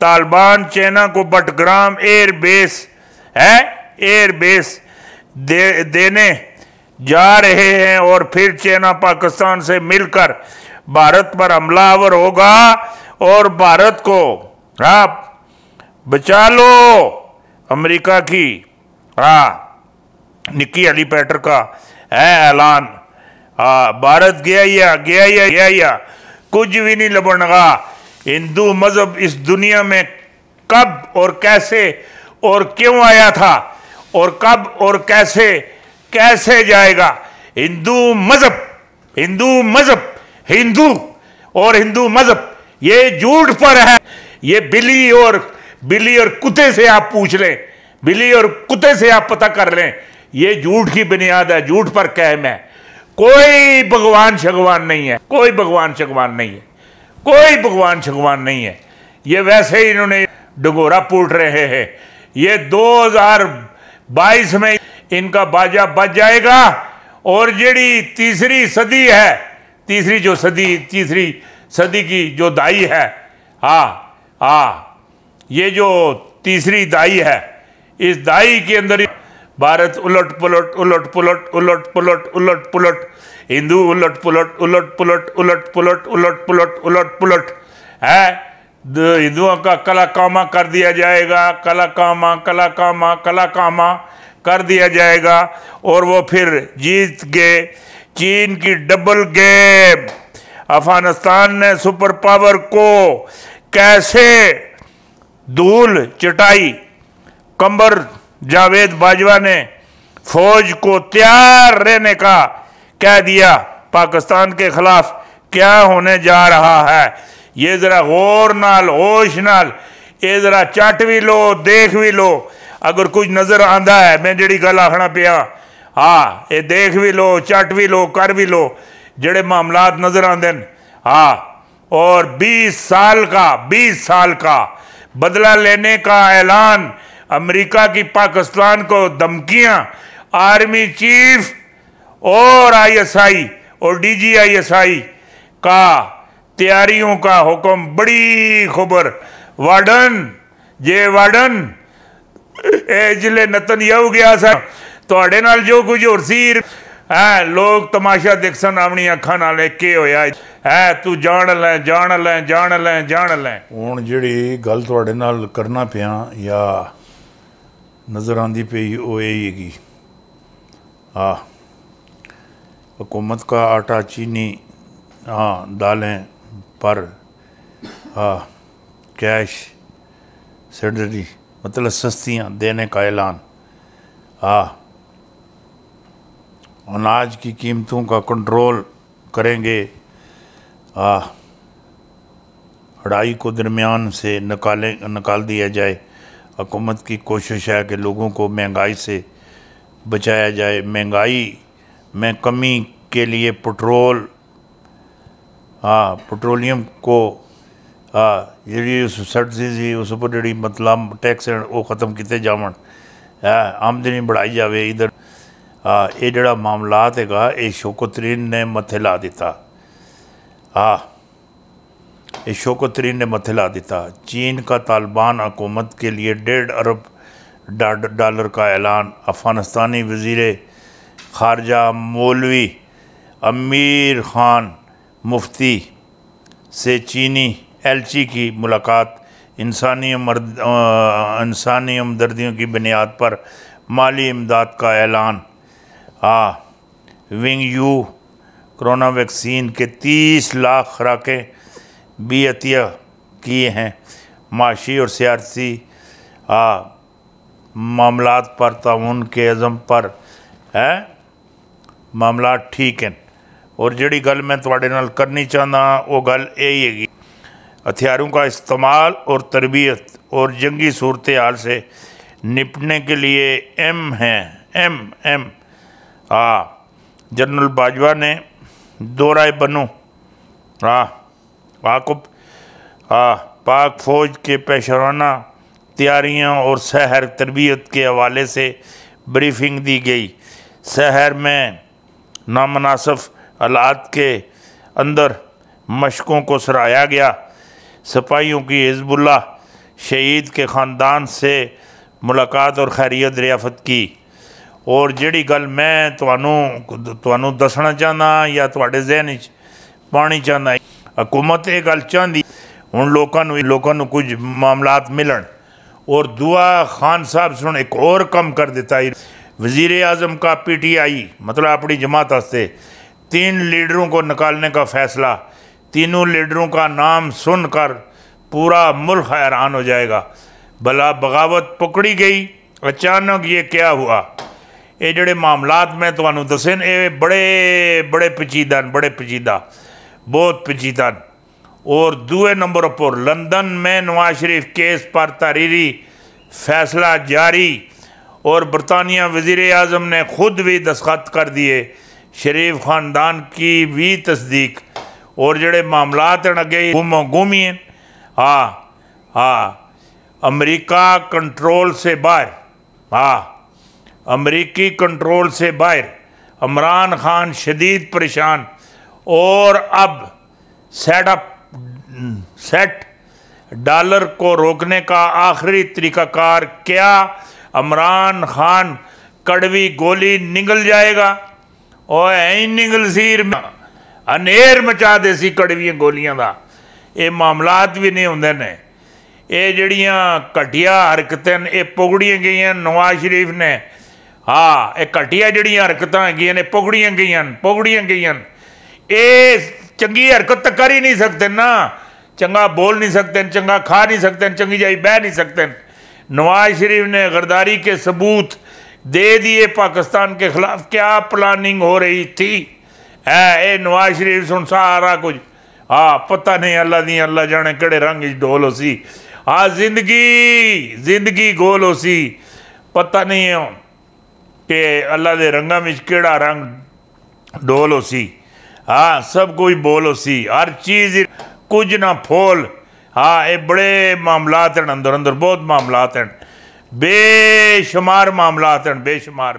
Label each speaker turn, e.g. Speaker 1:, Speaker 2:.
Speaker 1: Taliban China को Battagram air base देने जा रहे हैं और फिर चाइना पाकिस्तान से मिलकर भारत पर हमलावर होगा और भारत को बचा लो। अमेरिका की निक्की हेलीपैटर का है ऐलान। भारत गया कुछ भी नहीं लबनगा। हिंदू मजहब इस दुनिया में कब और कैसे और क्यों आया था और कब और कैसे जाएगा। हिंदू मजहब ये झूठ पर है। ये बिल्ली और कुत्ते से आप पूछ लें, बिल्ली और कुत्ते से आप पता कर लें, ये झूठ की बुनियाद है, झूठ पर कायम है। कोई भगवान शगवान नहीं है, कोई भगवान शगवान नहीं है। ये वैसे ही इन्होंने डगोरा पूट रहे हैं। ये 2022 में इनका बाजा बज जाएगा और जेड़ी तीसरी सदी की जो दाई है, ये जो तीसरी दाई है, इस दाई के अंदर भारत उलट पुलट, हिंदू उलट पुलट है। हिंदुओं का कला कामा कर दिया जाएगा, कला कामा कर दिया जाएगा और वो फिर जीत गए। चीन की डबल गेम। अफगानिस्तान ने सुपर पावर को कैसे धूल चटाई। कंबर जावेद बाजवा ने फौज को तैयार रहने का कह दिया। पाकिस्तान के खिलाफ क्या होने जा रहा है, ये जरा गौर नाल होश नाल ये जरा चट भी लो, देख भी लो। अगर कुछ नजर आंदा है, मैं जेड़ी गल आखना पिया, ये देख भी लो, चट भी लो, कर भी लो जेड़े मामलात नजर आंदे न। और 20 साल का बदला लेने का ऐलान। अमेरिका की पाकिस्तान को धमकियां। आर्मी चीफ और ISI और DGISI का तैयारियों का हुक्म। बड़ी खबर। वार्डन जिले नतनयाहू गया सा तुहाडे नाल जो कुछ होर सी लोग तमाशा देखसन अपनी अखां नाल के होया है। तू जान ले हुण जिहड़ी गल तुहाडे नाल करना पिया या नज़र आंदी पई वो यही हैगी। हुकूमत का आटा चीनी दालें पर कैश सैलरी मतलब सस्तियाँ देने का ऐलान। अनाज की कीमतों का कंट्रोल करेंगे। अढ़ाई को दरमियान से निकाल दिया जाए। हुकूमत की कोशिश है कि लोगों को महंगाई से बचाया जाए। महंगाई में कमी के लिए पेट्रोलियम को जी सब्सिडी उस पर जी मतलब टैक्स वो ख़त्म किए जावन, आमदनी बढ़ाई जाए। इधर ये जड़ा मामलात हैगा ये शौकत तरीन ने मत्थे ला दिता। ये शौकत तरीन ने मत्थे ला दिता। चीन का तालिबान हुकूमत के लिए $1.5 अरब का ऐलान। अफ़गानिस्तानी वज़ीर ख़ारजा मौलवी अमीर ख़ान मुफ्ती से चीनी एलची की मुलाकात। इंसानी हमदर्दियों की बुनियाद पर माली इमदाद का ऐलान। विंग यू कोरोना वैक्सीन के 30 लाख खुराकें भी अतिया किए हैं। माशी और सियासी मामलात पर ताउन के अज़म पर है मामला ठीक हैं। और जिहड़ी गल मैं तुहाडे नाल करनी चाहना वो गल यही हैगी। हथियारों का इस्तेमाल और तरबियत और जंगी सूरत हाल से निपटने के लिए जनरल बाजवा ने दौरा बनो पाक फ़ौज के पेशवाना तैयारियां और शहर तरबियत के हवाले से ब्रीफिंग दी गई। शहर में नामनासिब हालात के अंदर मशकों को सराहाया गया। सिपाहियों की हिज़्बुल्लाह شہید کے خاندان سے ملاقات اور خیریت دریافت کی. اور جڑی گل میں تانوں دسنا چاہنا یا تواڈے ذہن وچ پانی چاہنا، حکومت یہ گل چاہتی ہن لوکاں نوں کچھ معاملات ملن. اور دعا خان صاحب سن ایک اور کم کر دیتا ہے. وزیر اعظم کا پی ٹی آئی مطلب اپنی جماعت واسطے 3 لیڈروں کو نکالنے کا فیصلہ. تینوں لیڈروں کا نام سن کر پورا ملک حیران ہو جائے گا. بلا بغاوت پکڑی گئی. اچانک یہ کیا ہوا؟ یہ جڑے معاملات میں تانوں دسے یہ بڑے پیچیدہ بہت پیچیدہ. اور دوسرے نمبر پر لندن میں نواز شریف کیس پر تحریری فیصلہ جاری، اور برطانیہ وزیر اعظم نے خود بھی دستخط کر دیے. شریف خاندان کی بھی تصدیق. اور جڑے معاملات ہیں اگے گومی ہیں. امریکہ کنٹرول سے باہر. امریکی کنٹرول سے باہر. عمران خان شدید پریشان. اور اب سیٹ ڈالر کو روکنے کا آخری طریقہ کار کیا؟ عمران خان کڑوی گولی نگل جائے گا. اور نگل سیر انیر مچا دے سی کڑویاں گولیاں دا. یہ معاملات بھی نہیں ہوندے نے. یہ جڑیاں گھٹیا حرکتیں یہ پگڑیاں گئیاں نواز شریف نے. یہ گھٹیا جڑیاں حرکتیں گئیاں نے پگڑیاں گئیاں. یہ چنگی حرکت تو کر ہی نہیں سکتے نا. چنگا بول نہیں سکتے، چنگا کھا نہیں سکتے، چنگی جائی بہ نہیں سکتے. نواز شریف نے غداری کے ثبوت دے دیے پاکستان کے خلاف. کیا پلاننگ ہو رہی تھی؟ اے نواز شریف سن سارا کچھ پتہ نہیں. اللہ جانے کڑے رنگ ڈول ہو سی. زندگی گول ہو سی. پتہ نہیں ہو کہ اللہ دے رنگاں وچ کیڑا رنگ ڈول ہو سی. سب کوئی بول ہو سی. ہر چیز کچھ نہ پھول. یہ بڑے معاملات ہیں اندر بہت معاملات ہیں. بے شمار معاملات ہیں. بے شمار